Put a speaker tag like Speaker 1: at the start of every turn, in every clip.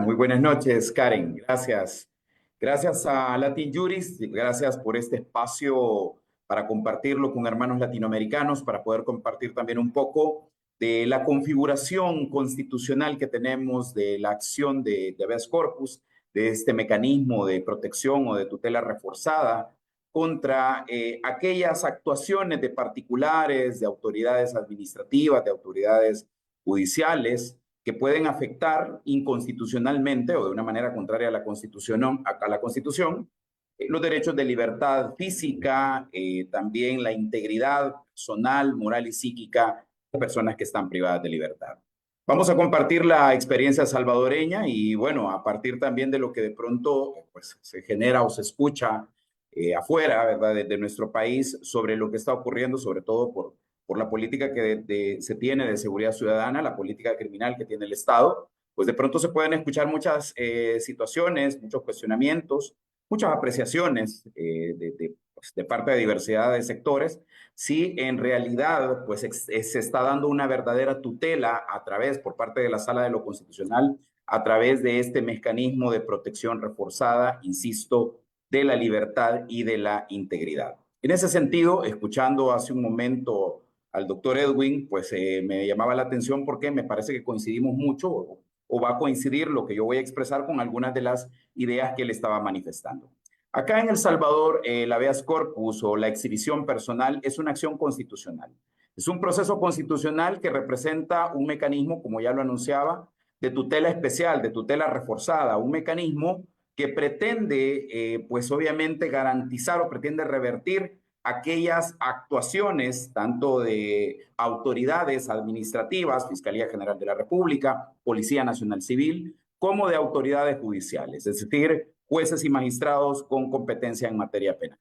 Speaker 1: Muy buenas noches, Karen. Gracias. Gracias a Latin Juris, gracias por este espacio para compartirlo con hermanos latinoamericanos, para poder compartir también un poco de la configuración constitucional que tenemos de la acción de habeas corpus, de este mecanismo de protección o de tutela reforzada contra aquellas actuaciones de particulares, de autoridades administrativas, de autoridades judiciales, que pueden afectar inconstitucionalmente o de una manera contraria a la Constitución, los derechos de libertad física, también la integridad personal, moral y psíquica de personas que están privadas de libertad. Vamos a compartir la experiencia salvadoreña y bueno, a partir también de lo que de pronto pues, se genera o se escucha afuera, ¿verdad?, de nuestro país sobre lo que está ocurriendo, sobre todo por la política que se tiene de seguridad ciudadana, la política criminal que tiene el Estado, pues de pronto se pueden escuchar muchas situaciones, muchos cuestionamientos, muchas apreciaciones pues, de parte de diversidad de sectores, si en realidad pues, se está dando una verdadera tutela a través, por parte de la Sala de lo Constitucional, a través de este mecanismo de protección reforzada, insisto, de la libertad y de la integridad. En ese sentido, escuchando hace un momento al doctor Edwin, pues me llamaba la atención porque me parece que coincidimos mucho o va a coincidir lo que yo voy a expresar con algunas de las ideas que él estaba manifestando. Acá en El Salvador, el habeas corpus o la exhibición personal es una acción constitucional. Es un proceso constitucional que representa un mecanismo, como ya lo anunciaba, de tutela especial, de tutela reforzada, un mecanismo que pretende, pues obviamente, garantizar o pretende revertir aquellas actuaciones, tanto de autoridades administrativas, Fiscalía General de la República, Policía Nacional Civil, como de autoridades judiciales, es decir, jueces y magistrados con competencia en materia penal.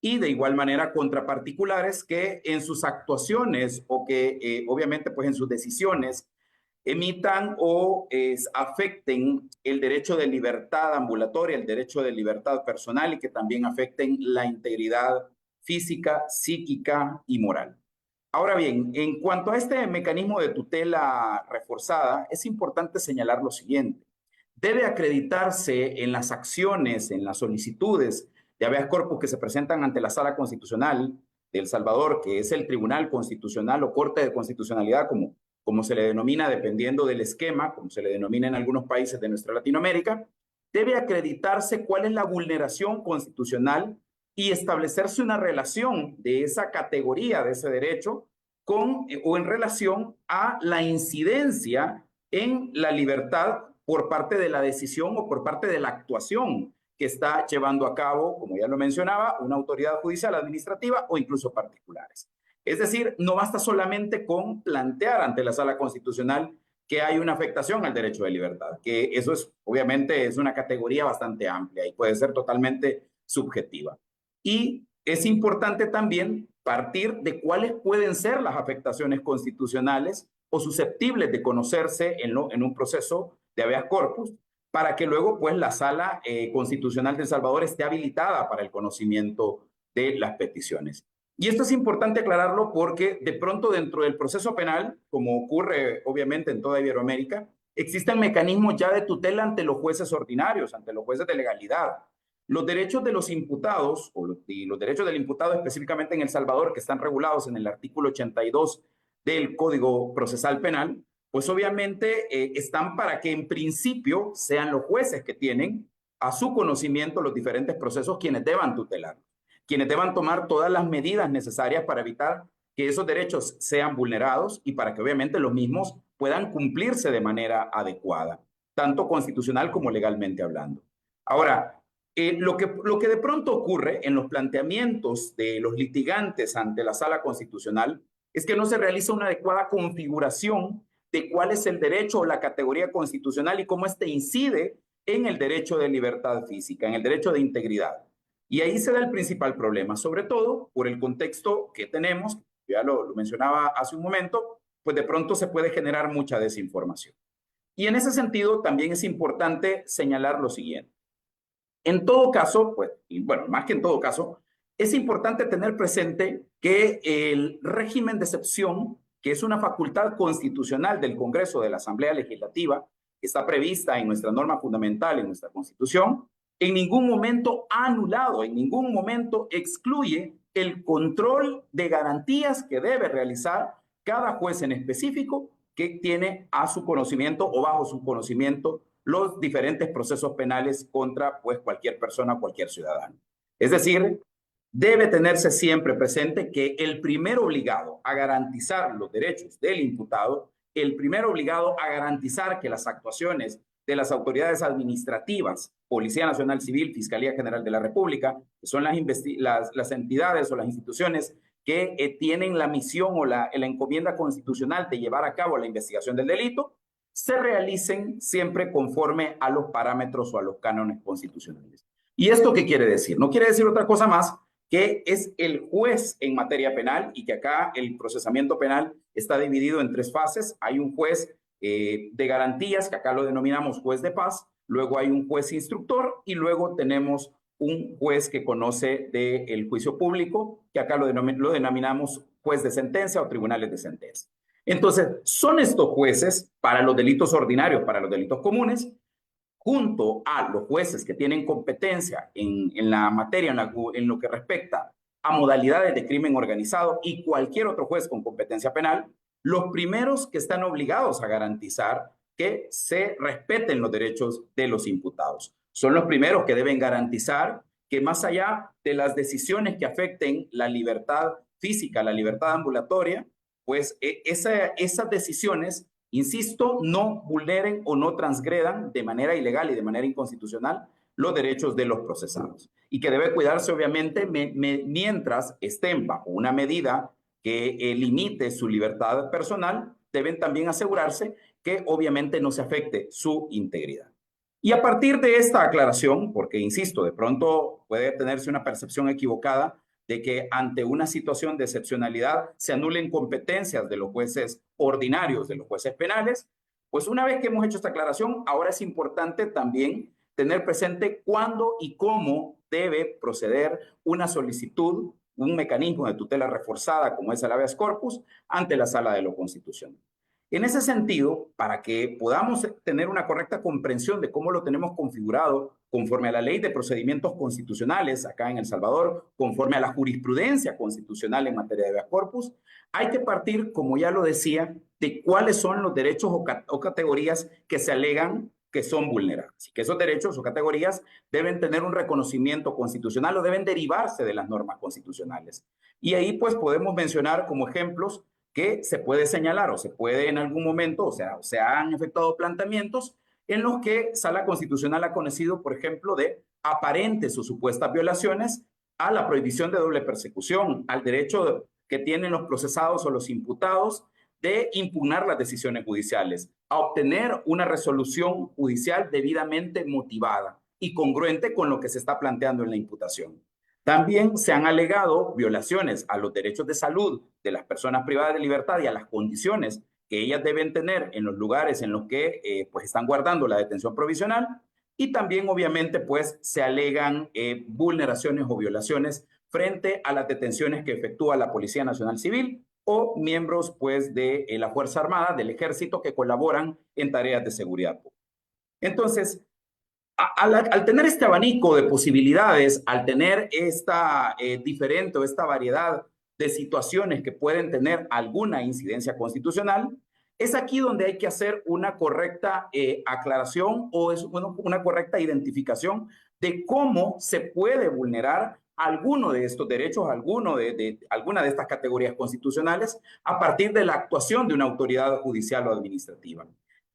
Speaker 1: Y de igual manera contra particulares que en sus actuaciones o que obviamente pues en sus decisiones emitan o afecten el derecho de libertad ambulatoria, el derecho de libertad personal y que también afecten la integridad física, psíquica y moral. Ahora bien, en cuanto a este mecanismo de tutela reforzada, es importante señalar lo siguiente. Debe acreditarse en las acciones, en las solicitudes de habeas corpus que se presentan ante la Sala Constitucional de El Salvador, que es el Tribunal Constitucional o Corte de Constitucionalidad, como se le denomina dependiendo del esquema, como se le denomina en algunos países de nuestra Latinoamérica, debe acreditarse cuál es la vulneración constitucional y establecerse una relación de esa categoría, de ese derecho, con o en relación a la incidencia en la libertad por parte de la decisión o por parte de la actuación que está llevando a cabo, como ya lo mencionaba, una autoridad judicial, administrativa o incluso particulares. Es decir, no basta solamente con plantear ante la Sala Constitucional que hay una afectación al derecho de libertad, que eso es, obviamente, es una categoría bastante amplia y puede ser totalmente subjetiva. Y es importante también partir de cuáles pueden ser las afectaciones constitucionales o susceptibles de conocerse en un proceso de habeas corpus, para que luego pues la Sala Constitucional de El Salvador esté habilitada para el conocimiento de las peticiones. Y esto es importante aclararlo porque de pronto dentro del proceso penal, como ocurre obviamente en toda Iberoamérica, existen mecanismos ya de tutela ante los jueces ordinarios, ante los jueces de legalidad. Los derechos de los imputados, y los derechos del imputado específicamente en El Salvador, que están regulados en el artículo 82 del Código Procesal Penal, pues obviamente están para que en principio sean los jueces que tienen a su conocimiento los diferentes procesos quienes deban tutelar, quienes deban tomar todas las medidas necesarias para evitar que esos derechos sean vulnerados y para que obviamente los mismos puedan cumplirse de manera adecuada, tanto constitucional como legalmente hablando. Ahora, lo que de pronto ocurre en los planteamientos de los litigantes ante la Sala Constitucional es que no se realiza una adecuada configuración de cuál es el derecho o la categoría constitucional y cómo éste incide en el derecho de libertad física, en el derecho de integridad. Y ahí se da el principal problema, sobre todo por el contexto que tenemos, ya lo mencionaba hace un momento, pues de pronto se puede generar mucha desinformación. Y en ese sentido también es importante señalar lo siguiente. En todo caso, pues, y bueno, más que en todo caso, es importante tener presente que el régimen de excepción, que es una facultad constitucional del Congreso de la Asamblea Legislativa, que está prevista en nuestra norma fundamental, en nuestra Constitución, en ningún momento ha anulado, en ningún momento excluye el control de garantías que debe realizar cada juez en específico que tiene a su conocimiento o bajo su conocimiento los diferentes procesos penales contra pues, cualquier persona, cualquier ciudadano. Es decir, debe tenerse siempre presente que el primer obligado a garantizar los derechos del imputado, el primer obligado a garantizar que las actuaciones de las autoridades administrativas, Policía Nacional Civil, Fiscalía General de la República, que son las entidades o las instituciones que tienen la misión o la encomienda constitucional de llevar a cabo la investigación del delito, se realicen siempre conforme a los parámetros o a los cánones constitucionales. ¿Y esto qué quiere decir? No quiere decir otra cosa más que es el juez en materia penal y que acá el procesamiento penal está dividido en 3 fases. Hay un juez de garantías, que acá lo denominamos juez de paz, luego hay un juez instructor y luego tenemos un juez que conoce del juicio público, que acá lo denominamos juez de sentencia o tribunales de sentencia. Entonces, son estos jueces para los delitos ordinarios, para los delitos comunes, junto a los jueces que tienen competencia en la materia, en lo que respecta a modalidades de crimen organizado y cualquier otro juez con competencia penal, los primeros que están obligados a garantizar que se respeten los derechos de los imputados. Son los primeros que deben garantizar que más allá de las decisiones que afecten la libertad física, la libertad ambulatoria, pues esas decisiones, insisto, no vulneren o no transgredan de manera ilegal y de manera inconstitucional los derechos de los procesados. Y que debe cuidarse, obviamente, mientras estén bajo una medida que limite su libertad personal, deben también asegurarse que obviamente no se afecte su integridad. Y a partir de esta aclaración, porque insisto, de pronto puede tenerse una percepción equivocada de que ante una situación de excepcionalidad se anulen competencias de los jueces ordinarios, de los jueces penales, pues una vez que hemos hecho esta aclaración, ahora es importante también tener presente cuándo y cómo debe proceder una solicitud, un mecanismo de tutela reforzada como es el habeas corpus ante la Sala de lo Constitucional. En ese sentido, para que podamos tener una correcta comprensión de cómo lo tenemos configurado conforme a la Ley de Procedimientos Constitucionales acá en El Salvador, conforme a la jurisprudencia constitucional en materia de habeas corpus, hay que partir, como ya lo decía, de cuáles son los derechos o categorías que se alegan que son vulnerables. Y que esos derechos o categorías deben tener un reconocimiento constitucional o deben derivarse de las normas constitucionales. Y ahí pues podemos mencionar como ejemplos que se puede señalar o se puede en algún momento, o sea, se han efectuado planteamientos en los que Sala Constitucional ha conocido, por ejemplo, de aparentes o supuestas violaciones a la prohibición de doble persecución, al derecho que tienen los procesados o los imputados de impugnar las decisiones judiciales, a obtener una resolución judicial debidamente motivada y congruente con lo que se está planteando en la imputación. También se han alegado violaciones a los derechos de salud de las personas privadas de libertad y a las condiciones que ellas deben tener en los lugares en los que pues están guardando la detención provisional, y también obviamente pues se alegan vulneraciones o violaciones frente a las detenciones que efectúa la Policía Nacional Civil o miembros pues de la Fuerza Armada, del Ejército, que colaboran en tareas de seguridad pública. Entonces, al tener este abanico de posibilidades, al tener esta diferente o esta variedad de situaciones que pueden tener alguna incidencia constitucional, es aquí donde hay que hacer una correcta aclaración o es una correcta identificación de cómo se puede vulnerar alguno de estos derechos, alguna de estas categorías constitucionales a partir de la actuación de una autoridad judicial o administrativa.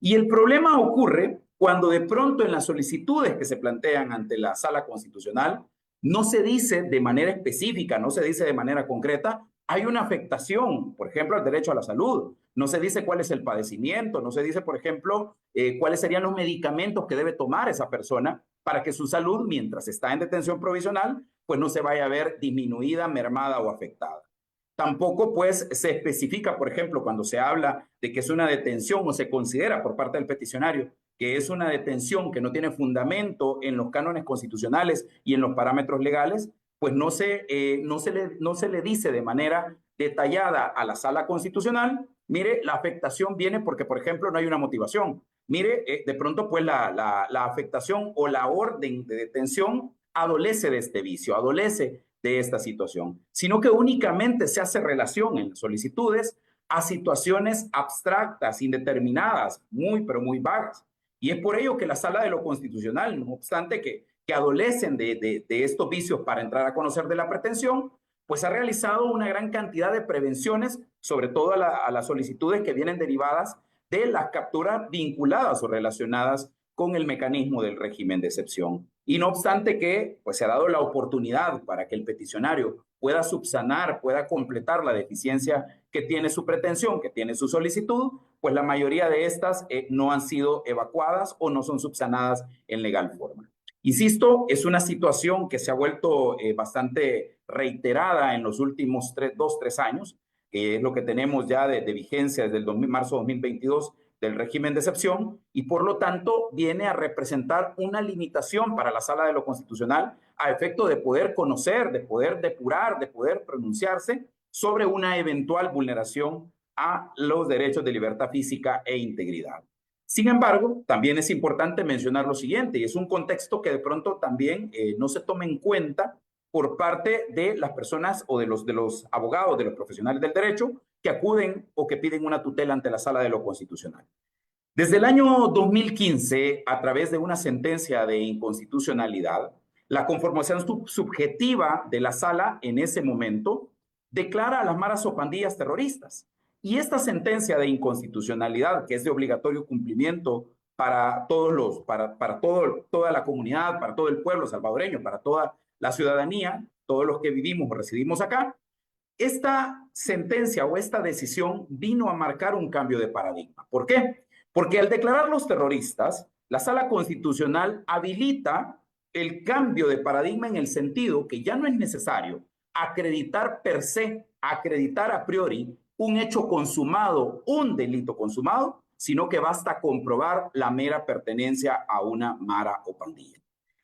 Speaker 1: Y el problema ocurre cuando de pronto en las solicitudes que se plantean ante la Sala Constitucional no se dice de manera específica, no se dice de manera concreta, hay una afectación, por ejemplo, al derecho a la salud. No se dice cuál es el padecimiento, no se dice, por ejemplo, cuáles serían los medicamentos que debe tomar esa persona para que su salud, mientras está en detención provisional, pues no se vaya a ver disminuida, mermada o afectada. Tampoco, pues, se especifica, por ejemplo, cuando se habla de que es una detención o se considera por parte del peticionario que es una detención que no tiene fundamento en los cánones constitucionales y en los parámetros legales, pues no se le dice de manera detallada a la Sala Constitucional, mire, la afectación viene porque, por ejemplo, no hay una motivación. mire, de pronto pues la afectación o la orden de detención adolece de este vicio, adolece de esta situación, sino que únicamente se hace relación en las solicitudes a situaciones abstractas, indeterminadas, muy, pero muy vagas. Y es por ello que la Sala de lo Constitucional, no obstante que adolecen de estos vicios para entrar a conocer de la pretensión, pues ha realizado una gran cantidad de prevenciones, sobre todo a las solicitudes que vienen derivadas de las capturas vinculadas o relacionadas con el mecanismo del régimen de excepción. Y no obstante que pues, se ha dado la oportunidad para que el peticionario pueda subsanar, pueda completar la deficiencia que tiene su pretensión, que tiene su solicitud, pues la mayoría de estas no han sido evacuadas o no son subsanadas en legal forma. Insisto, es una situación que se ha vuelto bastante reiterada en los últimos 2-3 años, que es lo que tenemos ya de vigencia desde el marzo de 2022 del régimen de excepción, y por lo tanto viene a representar una limitación para la Sala de lo Constitucional a efecto de poder conocer, de poder depurar, de poder pronunciarse sobre una eventual vulneración a los derechos de libertad física e integridad. Sin embargo, también es importante mencionar lo siguiente, y es un contexto que de pronto también no se toma en cuenta por parte de las personas o de los abogados, de los profesionales del derecho que acuden o que piden una tutela ante la Sala de lo Constitucional. Desde el año 2015, a través de una sentencia de inconstitucionalidad, la conformación subjetiva de la Sala en ese momento declara a las maras o pandillas terroristas. Y esta sentencia de inconstitucionalidad, que es de obligatorio cumplimiento para toda la comunidad, para todo el pueblo salvadoreño, para toda la ciudadanía, todos los que vivimos o residimos acá, esta sentencia o esta decisión vino a marcar un cambio de paradigma. ¿Por qué? Porque al declararlos terroristas, la Sala Constitucional habilita el cambio de paradigma en el sentido que ya no es necesario acreditar per se, acreditar a priori un hecho consumado, un delito consumado, sino que basta comprobar la mera pertenencia a una mara o pandilla.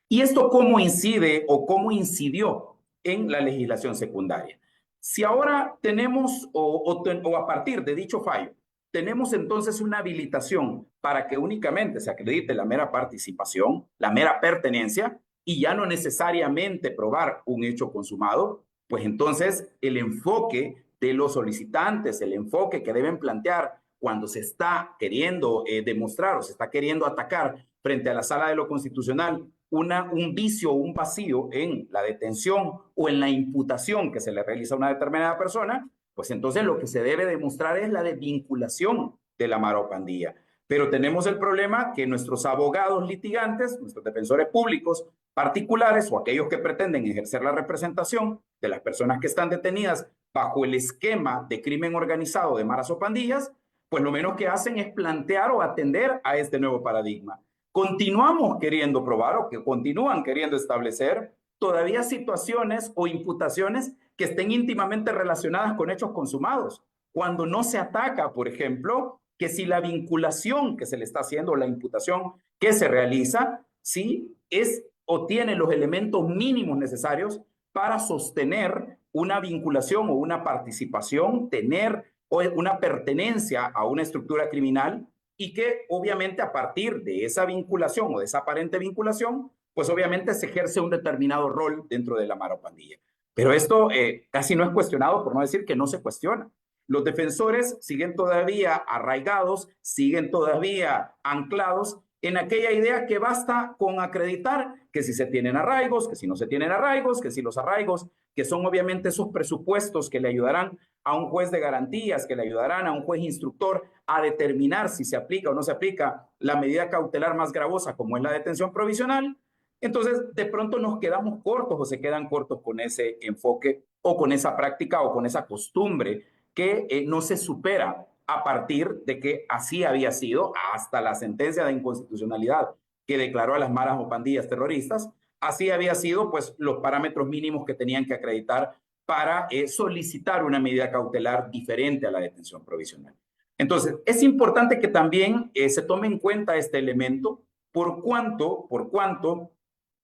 Speaker 1: ¿Y esto cómo incide o cómo incidió en la legislación secundaria? Si ahora tenemos, o a partir de dicho fallo, tenemos entonces una habilitación para que únicamente se acredite la mera participación, la mera pertenencia, y ya no necesariamente probar un hecho consumado, pues entonces el enfoque de los solicitantes, el enfoque que deben plantear cuando se está queriendo demostrar o se está queriendo atacar frente a la Sala de lo Constitucional un vicio o un vacío en la detención o en la imputación que se le realiza a una determinada persona, pues entonces lo que se debe demostrar es la desvinculación de la mara o pandilla. Pero tenemos el problema que nuestros abogados litigantes, nuestros defensores públicos particulares o aquellos que pretenden ejercer la representación de las personas que están detenidas bajo el esquema de crimen organizado de maras o pandillas, pues lo menos que hacen es plantear o atender a este nuevo paradigma. Continuamos queriendo probar o que continúan queriendo establecer todavía situaciones o imputaciones que estén íntimamente relacionadas con hechos consumados, cuando no se ataca, por ejemplo, que si la vinculación que se le está haciendo, la imputación que se realiza, sí es o tiene los elementos mínimos necesarios para sostener una vinculación o una participación, tener una pertenencia a una estructura criminal, y que obviamente a partir de esa vinculación o de esa aparente vinculación, pues obviamente se ejerce un determinado rol dentro de la mara o pandilla. Pero esto casi no es cuestionado, por no decir que no se cuestiona. Los defensores siguen todavía arraigados, siguen todavía anclados en aquella idea que basta con acreditar que si se tienen arraigos, que si no se tienen arraigos, que si los arraigos, que son obviamente esos presupuestos que le ayudarán a un juez de garantías, que le ayudarán a un juez instructor a determinar si se aplica o no se aplica la medida cautelar más gravosa como es la detención provisional. Entonces, de pronto nos quedamos cortos o se quedan cortos con ese enfoque o con esa práctica o con esa costumbre que no se supera a partir de que así había sido hasta la sentencia de inconstitucionalidad que declaró a las maras o pandillas terroristas, así había sido pues los parámetros mínimos que tenían que acreditar para solicitar una medida cautelar diferente a la detención provisional. Entonces, es importante que también se tome en cuenta este elemento por cuanto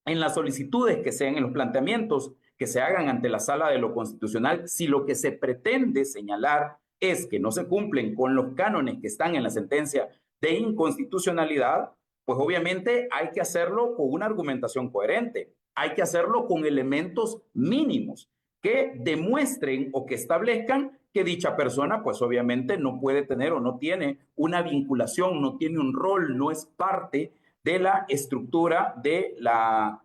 Speaker 1: en las solicitudes que sean, en los planteamientos que se hagan ante la Sala de lo Constitucional, si lo que se pretende señalar es que no se cumplen con los cánones que están en la sentencia de inconstitucionalidad, pues obviamente hay que hacerlo con una argumentación coherente, hay que hacerlo con elementos mínimos que demuestren o que establezcan que dicha persona, pues obviamente no puede tener o no tiene una vinculación, no tiene un rol, no es parte de la estructura de la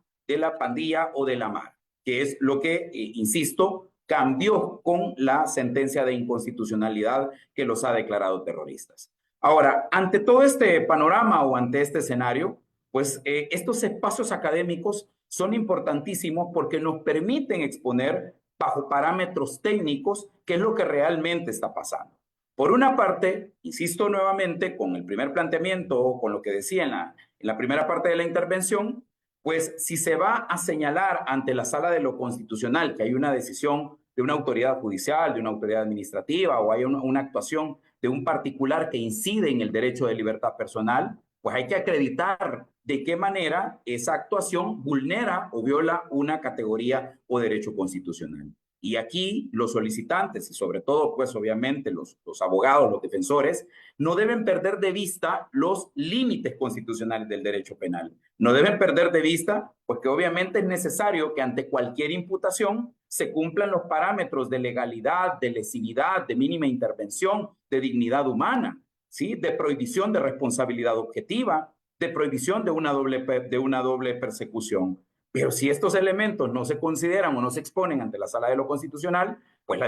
Speaker 1: pandilla o de la MAR, que es lo que, insisto, cambió con la sentencia de inconstitucionalidad que los ha declarado terroristas. Ahora, ante todo este panorama o ante este escenario, pues estos espacios académicos son importantísimos porque nos permiten exponer bajo parámetros técnicos qué es lo que realmente está pasando. Por una parte, insisto nuevamente con el primer planteamiento o con lo que decía en la primera parte de la intervención, pues si se va a señalar ante la Sala de lo Constitucional que hay una decisión de una autoridad judicial, de una autoridad administrativa o hay una actuación de un particular que incide en el derecho de libertad personal, pues hay que acreditar de qué manera esa actuación vulnera o viola una categoría o derecho constitucional. Y aquí los solicitantes y sobre todo, pues obviamente los abogados, los defensores, no deben perder de vista los límites constitucionales del derecho penal. No deben perder de vista, pues que obviamente es necesario que ante cualquier imputación se cumplan los parámetros de legalidad, de lesividad, de mínima intervención, de dignidad humana, ¿sí? De prohibición de responsabilidad objetiva, de prohibición de una doble persecución. Pero si estos elementos no se consideran o no se exponen ante la Sala de lo Constitucional, pues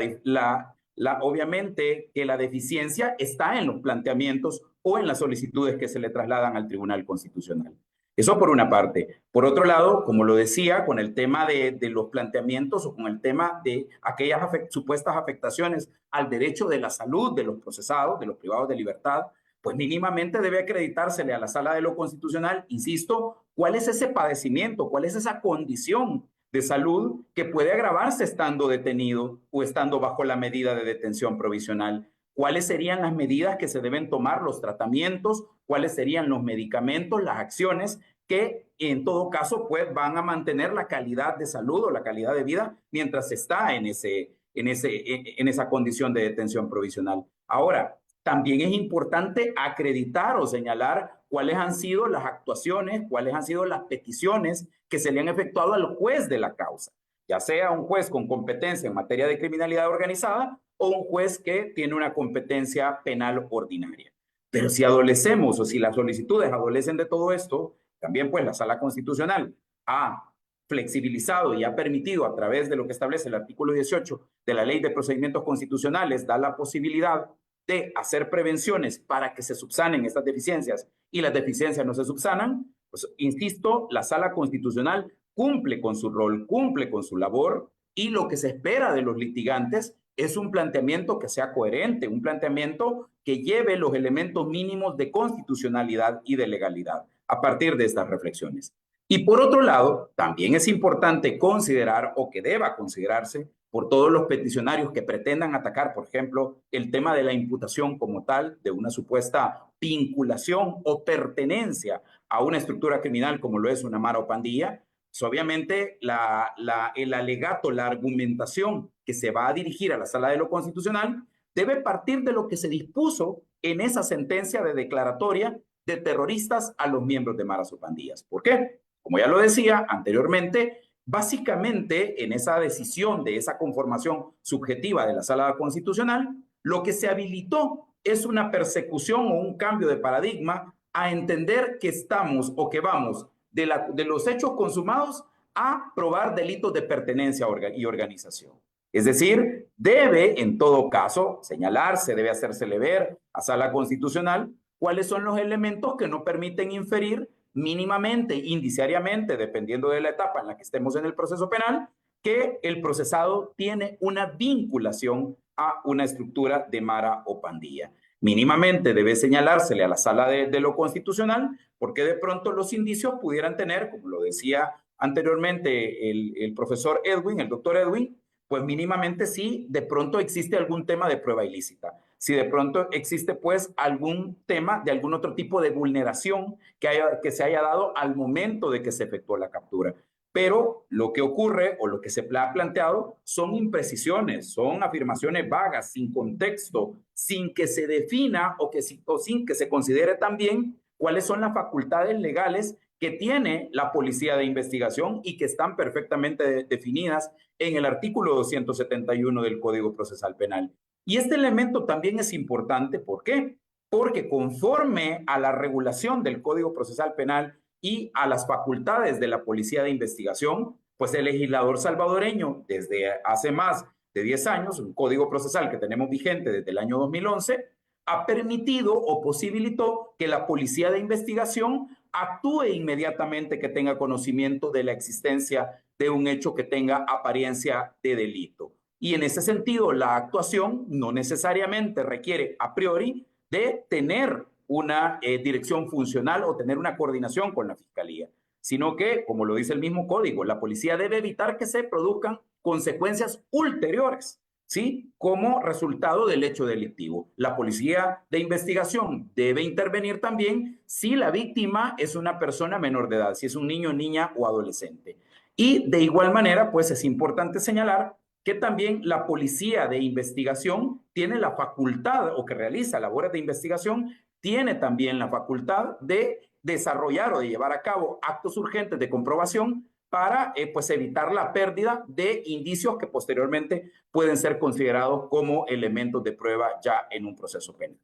Speaker 1: obviamente que la deficiencia está en los planteamientos o en las solicitudes que se le trasladan al Tribunal Constitucional. Eso por una parte. Por otro lado, como lo decía, con el tema de los planteamientos o con el tema de aquellas supuestas afectaciones al derecho de la salud de los procesados, de los privados de libertad, pues mínimamente debe acreditársele a la Sala de lo Constitucional, insisto, cuál es ese padecimiento, cuál es esa condición de salud que puede agravarse estando detenido o estando bajo la medida de detención provisional. ¿Cuáles serían las medidas que se deben tomar, los tratamientos? ¿Cuáles serían los medicamentos, las acciones que en todo caso pues, van a mantener la calidad de salud o la calidad de vida mientras está en esa condición de detención provisional? Ahora, también es importante acreditar o señalar cuáles han sido las actuaciones, cuáles han sido las peticiones que se le han efectuado al juez de la causa, ya sea un juez con competencia en materia de criminalidad organizada o un juez que tiene una competencia penal ordinaria. Pero si adolecemos o si las solicitudes adolecen de todo esto, también pues la Sala Constitucional ha flexibilizado y ha permitido a través de lo que establece el artículo 18 de la Ley de Procedimientos Constitucionales, da la posibilidad de hacer prevenciones para que se subsanen estas deficiencias y las deficiencias no se subsanan, pues insisto, la Sala Constitucional cumple con su rol, cumple con su labor y lo que se espera de los litigantes es un planteamiento que sea coherente, un planteamiento que lleve los elementos mínimos de constitucionalidad y de legalidad a partir de estas reflexiones. Y por otro lado, también es importante considerar o que deba considerarse por todos los peticionarios que pretendan atacar, por ejemplo, el tema de la imputación como tal, de una supuesta vinculación o pertenencia a una estructura criminal como lo es una mara o pandilla, pues obviamente el alegato, la argumentación que se va a dirigir a la Sala de lo Constitucional debe partir de lo que se dispuso en esa sentencia de declaratoria de terroristas a los miembros de maras o pandillas. ¿Por qué? Como ya lo decía anteriormente, básicamente en esa decisión de esa conformación subjetiva de la Sala Constitucional, lo que se habilitó es una persecución o un cambio de paradigma a entender que estamos o que vamos de los hechos consumados a probar delitos de pertenencia y organización. Es decir, debe en todo caso señalarse, debe hacérsele ver a Sala Constitucional cuáles son los elementos que no permiten inferir mínimamente, indiciariamente, dependiendo de la etapa en la que estemos en el proceso penal, que el procesado tiene una vinculación a una estructura de mara o pandilla. Mínimamente debe señalársele a la Sala de lo Constitucional, porque de pronto los indicios pudieran tener, como lo decía anteriormente el profesor Edwin, el doctor Edwin, pues mínimamente sí, de pronto existe algún tema de prueba ilícita. Si de pronto existe pues algún tema de algún otro tipo de vulneración que se haya dado al momento de que se efectuó la captura. Pero lo que ocurre o lo que se ha planteado son imprecisiones, son afirmaciones vagas, sin contexto, sin que se defina o sin que se considere también cuáles son las facultades legales que tiene la policía de investigación y que están perfectamente definidas en el artículo 271 del Código Procesal Penal. Y este elemento también es importante, ¿por qué? Porque conforme a la regulación del Código Procesal Penal y a las facultades de la Policía de Investigación, pues el legislador salvadoreño desde hace más de 10 años, un código procesal que tenemos vigente desde el año 2011, ha permitido o posibilitó que la Policía de Investigación actúe inmediatamente que tenga conocimiento de la existencia de un hecho que tenga apariencia de delito. Y en ese sentido, la actuación no necesariamente requiere a priori de tener una dirección funcional o tener una coordinación con la fiscalía, sino que, como lo dice el mismo código, la policía debe evitar que se produzcan consecuencias ulteriores, ¿sí? Como resultado del hecho delictivo. La policía de investigación debe intervenir también si la víctima es una persona menor de edad, si es un niño, niña o adolescente. Y de igual manera, pues es importante señalar que también la policía de investigación tiene la facultad o que realiza labores de investigación, tiene también la facultad de desarrollar o de llevar a cabo actos urgentes de comprobación para pues evitar la pérdida de indicios que posteriormente pueden ser considerados como elementos de prueba ya en un proceso penal.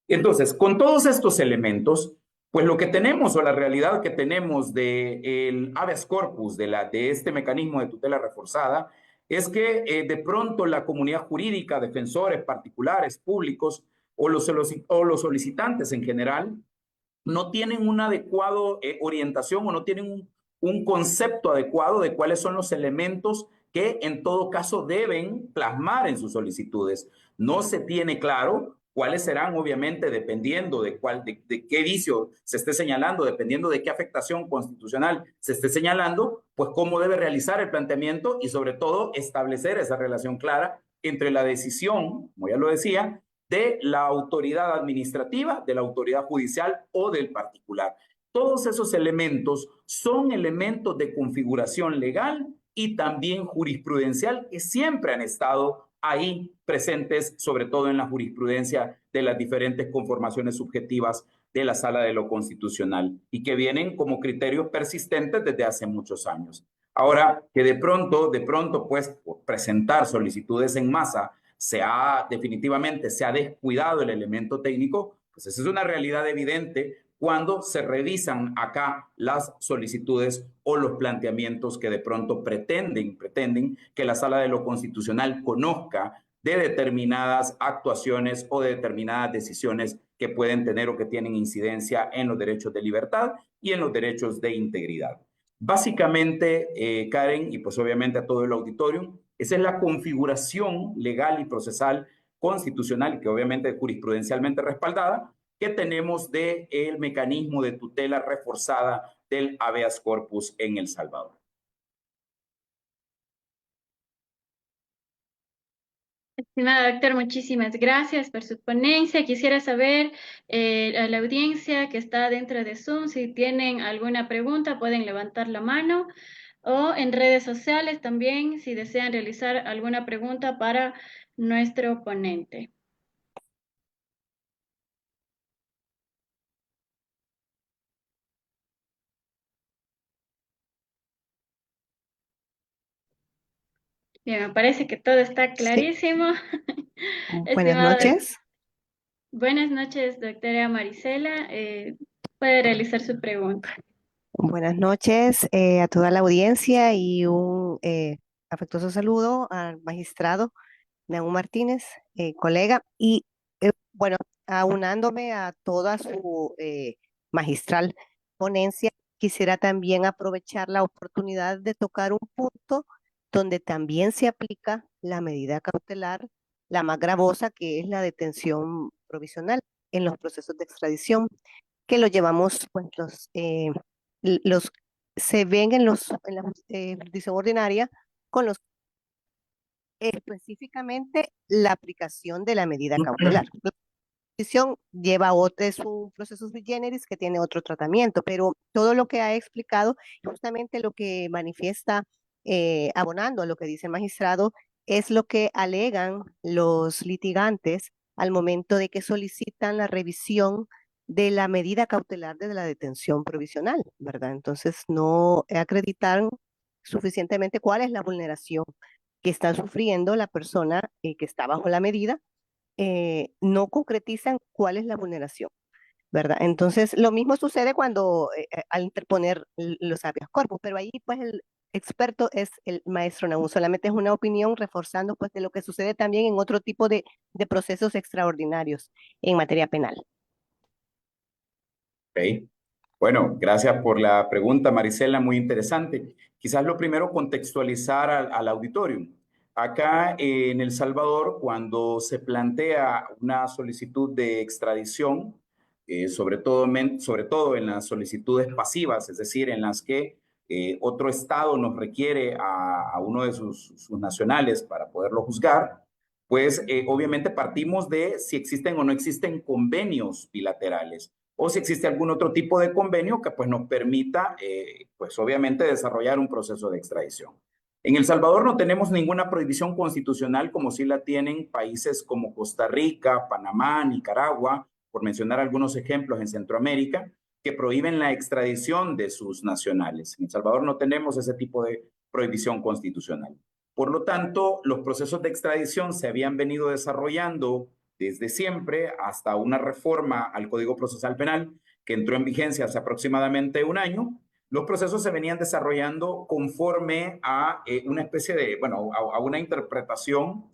Speaker 1: Entonces, con todos estos elementos, pues lo que tenemos o la realidad que tenemos del habeas corpus, de este mecanismo de tutela reforzada, es que de pronto la comunidad jurídica, defensores particulares, públicos o los solicitantes en general, no tienen una adecuada orientación o no tienen un concepto adecuado de cuáles son los elementos que en todo caso deben plasmar en sus solicitudes. No se tiene claro cuáles serán, obviamente, dependiendo de qué vicio se esté señalando, dependiendo de qué afectación constitucional se esté señalando, pues cómo debe realizar el planteamiento y sobre todo establecer esa relación clara entre la decisión, como ya lo decía, de la autoridad administrativa, de la autoridad judicial o del particular. Todos esos elementos son elementos de configuración legal y también jurisprudencial que siempre han estado ahí presentes, sobre todo en la jurisprudencia de las diferentes conformaciones subjetivas de la Sala de lo Constitucional y que vienen como criterios persistentes desde hace muchos años. Ahora que de pronto, pues, presentar solicitudes en masa definitivamente se ha descuidado el elemento técnico, pues esa es una realidad evidente cuando se revisan acá las solicitudes o los planteamientos que de pronto pretenden que la Sala de lo Constitucional conozca de determinadas actuaciones o de determinadas decisiones que pueden tener o que tienen incidencia en los derechos de libertad y en los derechos de integridad. Básicamente, Karen, y pues obviamente a todo el auditorio, esa es la configuración legal y procesal constitucional, y que obviamente jurisprudencialmente respaldada, que tenemos del mecanismo de tutela reforzada del habeas corpus en El Salvador.
Speaker 2: Estimado doctor, muchísimas gracias por su ponencia. Quisiera saber a la audiencia que está dentro de Zoom, si tienen alguna pregunta, pueden levantar la mano o en redes sociales también, si desean realizar alguna pregunta para nuestro ponente. Bien, me parece que todo está
Speaker 3: Sí,
Speaker 2: clarísimo.
Speaker 3: buenas
Speaker 2: Estimado,
Speaker 3: noches.
Speaker 2: buenas noches, doctora Marisela. Puede realizar su pregunta.
Speaker 3: Buenas noches a toda la audiencia y un afectuoso saludo al magistrado Naúm Martínez, colega. Y bueno, aunándome a toda su magistral ponencia, quisiera también aprovechar la oportunidad de tocar un punto donde también se aplica la medida cautelar, la más gravosa, que es la detención provisional en los procesos de extradición, que lo llevamos, pues los se ven en la jurisdicción ordinaria con los específicamente la aplicación de la medida cautelar. extradición lleva otro, es un proceso sui generis que tiene otro tratamiento, pero todo lo que ha explicado, justamente lo que manifiesta, abonando a lo que dice el magistrado, es lo que alegan los litigantes al momento de que solicitan la revisión de la medida cautelar de la detención provisional, ¿verdad? Entonces, no acreditan suficientemente cuál es la vulneración que está sufriendo la persona que está bajo la medida, no concretizan cuál es la vulneración, ¿verdad? Entonces, lo mismo sucede cuando al interponer los habeas corpus, pero ahí pues el experto es el maestro Nahum, solamente es una opinión reforzando pues de lo que sucede también en otro tipo de procesos extraordinarios en materia penal.
Speaker 1: Ok. Bueno, gracias por la pregunta, Marisela, muy interesante. Quizás lo primero, contextualizar al auditorio. Acá en El Salvador, cuando se plantea una solicitud de extradición, sobre todo en las solicitudes pasivas, es decir, en las que otro Estado nos requiere a uno de sus nacionales para poderlo juzgar, pues obviamente partimos de si existen o no existen convenios bilaterales o si existe algún otro tipo de convenio que pues nos permita, pues obviamente, desarrollar un proceso de extradición. En El Salvador no tenemos ninguna prohibición constitucional como sí la tienen países como Costa Rica, Panamá, Nicaragua, por mencionar algunos ejemplos en Centroamérica, que prohíben la extradición de sus nacionales. En El Salvador no tenemos ese tipo de prohibición constitucional. Por lo tanto, los procesos de extradición se habían venido desarrollando desde siempre hasta una reforma al Código Procesal Penal que entró en vigencia hace aproximadamente un año. Los procesos se venían desarrollando conforme a una especie de, bueno, a una interpretación,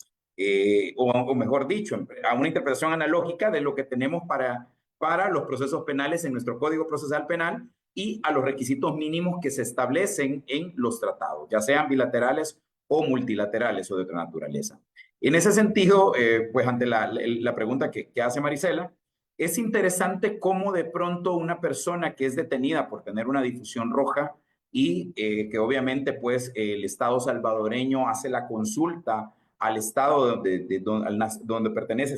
Speaker 1: o mejor dicho, a una interpretación analógica de lo que tenemos para los procesos penales en nuestro Código Procesal Penal y a los requisitos mínimos que se establecen en los tratados, ya sean bilaterales o multilaterales o de otra naturaleza. En ese sentido, pues ante la pregunta que hace Marisela, es interesante cómo de pronto una persona que es detenida por tener una difusión roja y que obviamente pues el Estado salvadoreño hace la consulta al Estado donde pertenece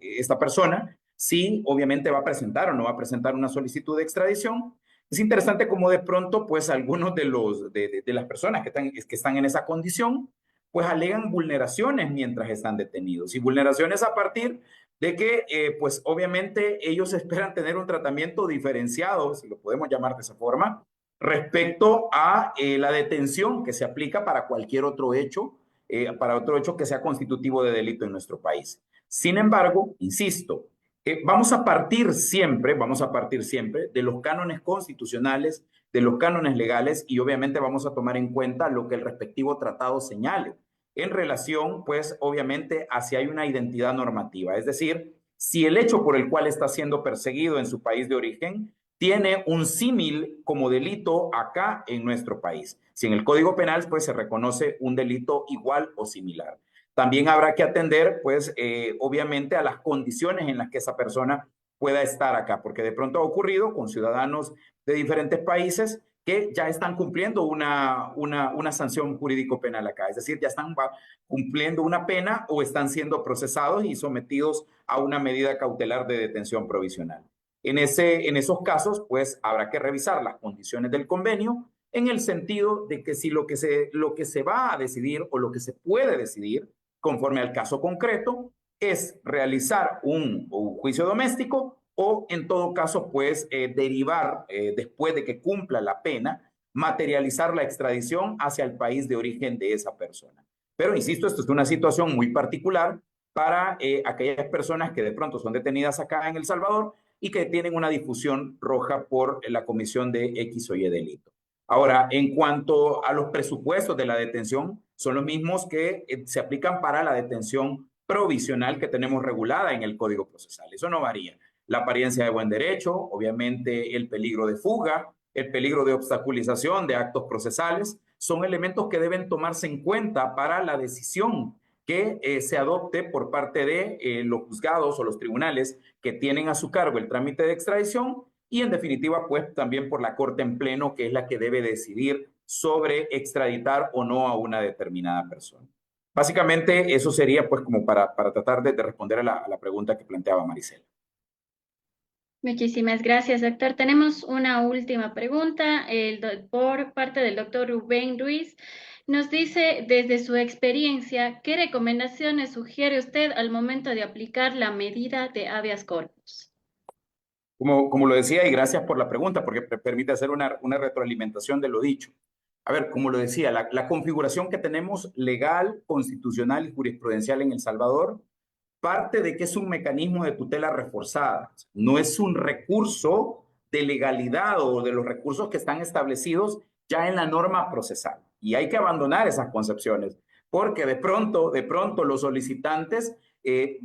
Speaker 1: esta persona, si obviamente va a presentar o no va a presentar una solicitud de extradición. Es interesante cómo de pronto pues algunos de las personas que están en esa condición pues alegan vulneraciones mientras están detenidos y vulneraciones a partir de que, pues obviamente ellos esperan tener un tratamiento diferenciado, si lo podemos llamar de esa forma, respecto a la detención que se aplica para cualquier otro hecho, para otro hecho que sea constitutivo de delito en nuestro país. Sin embargo, insisto, vamos a partir siempre de los cánones constitucionales, de los cánones legales y obviamente vamos a tomar en cuenta lo que el respectivo tratado señale en relación, pues, obviamente, a si hay una identidad normativa. Es decir, si el hecho por el cual está siendo perseguido en su país de origen tiene un símil como delito acá en nuestro país. Si en el Código Penal, pues, se reconoce un delito igual o similar. También habrá que atender, pues, obviamente, a las condiciones en las que esa persona pueda estar acá, porque de pronto ha ocurrido con ciudadanos de diferentes países que ya están cumpliendo una sanción jurídico penal acá, es decir, ya están cumpliendo una pena o están siendo procesados y sometidos a una medida cautelar de detención provisional. En esos casos, pues habrá que revisar las condiciones del convenio en el sentido de que si lo que se va a decidir o lo que se puede decidir conforme al caso concreto es realizar un juicio doméstico o en todo caso, pues, derivar, después de que cumpla la pena, materializar la extradición hacia el país de origen de esa persona. Pero, insisto, esto es una situación muy particular para aquellas personas que de pronto son detenidas acá en El Salvador y que tienen una difusión roja por la comisión de X o Y delito. Ahora, en cuanto a los presupuestos de la detención, son los mismos que se aplican para la detención provisional que tenemos regulada en el Código Procesal. Eso no varía. La apariencia de buen derecho, obviamente el peligro de fuga, el peligro de obstaculización de actos procesales, son elementos que deben tomarse en cuenta para la decisión que se adopte por parte de los juzgados o los tribunales que tienen a su cargo el trámite de extradición y en definitiva pues también por la Corte en pleno que es la que debe decidir sobre extraditar o no a una determinada persona. Básicamente eso sería pues como para tratar de responder a la pregunta que planteaba Marisela.
Speaker 2: Muchísimas gracias, doctor. Tenemos una última pregunta por parte del doctor Rubén Ruiz. Nos dice, desde su experiencia, ¿qué recomendaciones sugiere usted al momento de aplicar la medida de habeas corpus?
Speaker 1: Como lo decía, y gracias por la pregunta, porque me permite hacer una retroalimentación de lo dicho. A ver, como lo decía, la configuración que tenemos legal, constitucional y jurisprudencial en El Salvador parte de que es un mecanismo de tutela reforzada. No es un recurso de legalidad o de los recursos que están establecidos ya en la norma procesal. Y hay que abandonar esas concepciones, porque de pronto los solicitantes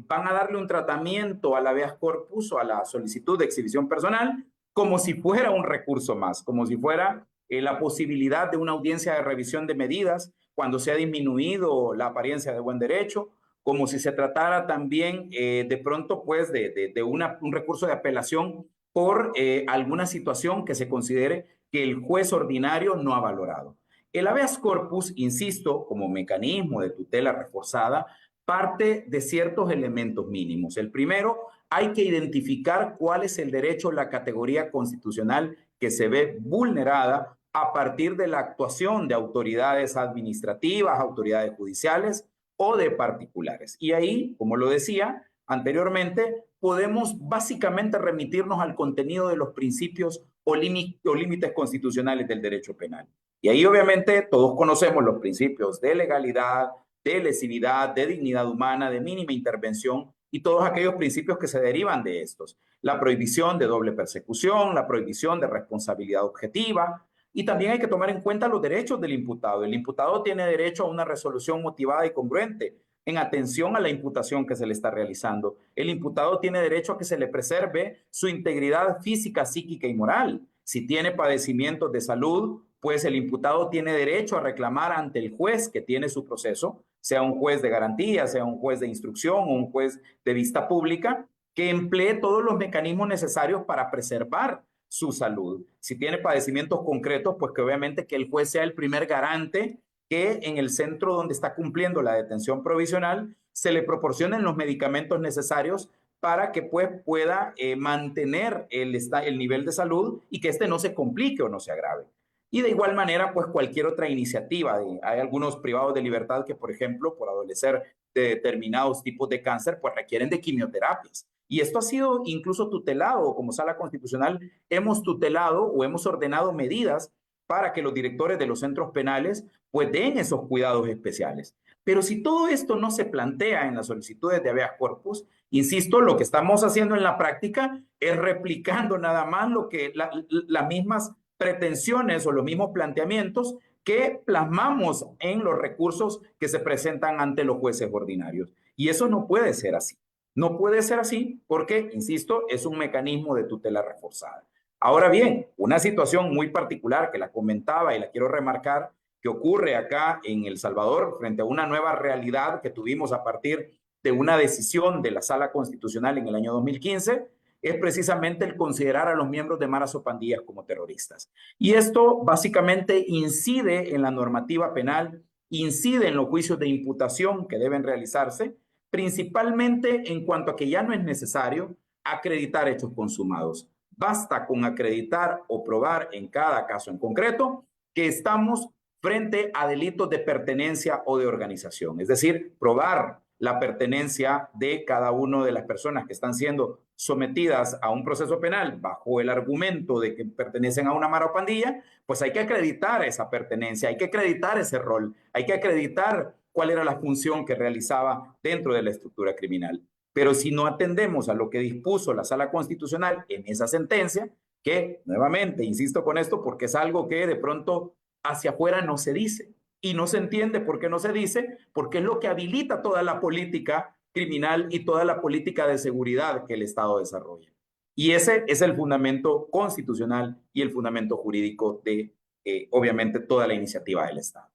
Speaker 1: van a darle un tratamiento al habeas corpus o a la solicitud de exhibición personal como si fuera un recurso más, como si fuera la posibilidad de una audiencia de revisión de medidas cuando se ha disminuido la apariencia de buen derecho, como si se tratara también de pronto pues de un recurso de apelación por alguna situación que se considere que el juez ordinario no ha valorado. El habeas corpus, insisto, como mecanismo de tutela reforzada, parte de ciertos elementos mínimos. El primero, hay que identificar cuál es el derecho, la categoría constitucional que se ve vulnerada a partir de la actuación de autoridades administrativas, autoridades judiciales o de particulares. Y ahí, como lo decía anteriormente, podemos básicamente remitirnos al contenido de los principios o límites constitucionales del derecho penal. Y ahí obviamente todos conocemos los principios de legalidad, de lesividad, de dignidad humana, de mínima intervención y todos aquellos principios que se derivan de estos. La prohibición de doble persecución, la prohibición de responsabilidad objetiva, y también hay que tomar en cuenta los derechos del imputado. El imputado tiene derecho a una resolución motivada y congruente en atención a la imputación que se le está realizando. El imputado tiene derecho a que se le preserve su integridad física, psíquica y moral. Si tiene padecimientos de salud, pues el imputado tiene derecho a reclamar ante el juez que tiene su proceso, sea un juez de garantía, sea un juez de instrucción o un juez de vista pública, que emplee todos los mecanismos necesarios para preservar su salud. Si tiene padecimientos concretos, pues que obviamente que el juez sea el primer garante que en el centro donde está cumpliendo la detención provisional se le proporcionen los medicamentos necesarios para que pues, pueda mantener el nivel de salud y que este no se complique o no se agrave. Y de igual manera, pues cualquier otra iniciativa. Hay algunos privados de libertad que, por ejemplo, por adolecer de determinados tipos de cáncer, pues requieren de quimioterapias. Y esto ha sido incluso tutelado, como Sala Constitucional hemos tutelado o hemos ordenado medidas para que los directores de los centros penales pues den esos cuidados especiales. Pero si todo esto no se plantea en las solicitudes de habeas corpus, insisto, lo que estamos haciendo en la práctica es replicando nada más lo que las mismas pretensiones o los mismos planteamientos que plasmamos en los recursos que se presentan ante los jueces ordinarios. Y eso no puede ser así. No puede ser así porque, insisto, es un mecanismo de tutela reforzada. Ahora bien, una situación muy particular que la comentaba y la quiero remarcar, que ocurre acá en El Salvador frente a una nueva realidad que tuvimos a partir de una decisión de la Sala Constitucional en el año 2015, es precisamente el considerar a los miembros de maras o pandillas como terroristas. Y esto básicamente incide en la normativa penal, incide en los juicios de imputación que deben realizarse, principalmente en cuanto a que ya no es necesario acreditar hechos consumados. Basta con acreditar o probar en cada caso en concreto que estamos frente a delitos de pertenencia o de organización. Es decir, probar la pertenencia de cada una de las personas que están siendo sometidas a un proceso penal bajo el argumento de que pertenecen a una mara o pandilla, pues hay que acreditar esa pertenencia, hay que acreditar ese rol, hay que acreditar cuál era la función que realizaba dentro de la estructura criminal. Pero si no atendemos a lo que dispuso la Sala Constitucional en esa sentencia, que nuevamente, insisto con esto, porque es algo que de pronto hacia afuera no se dice y no se entiende por qué no se dice, porque es lo que habilita toda la política criminal y toda la política de seguridad que el Estado desarrolla. Y ese es el fundamento constitucional y el fundamento jurídico de, obviamente, toda la iniciativa del Estado.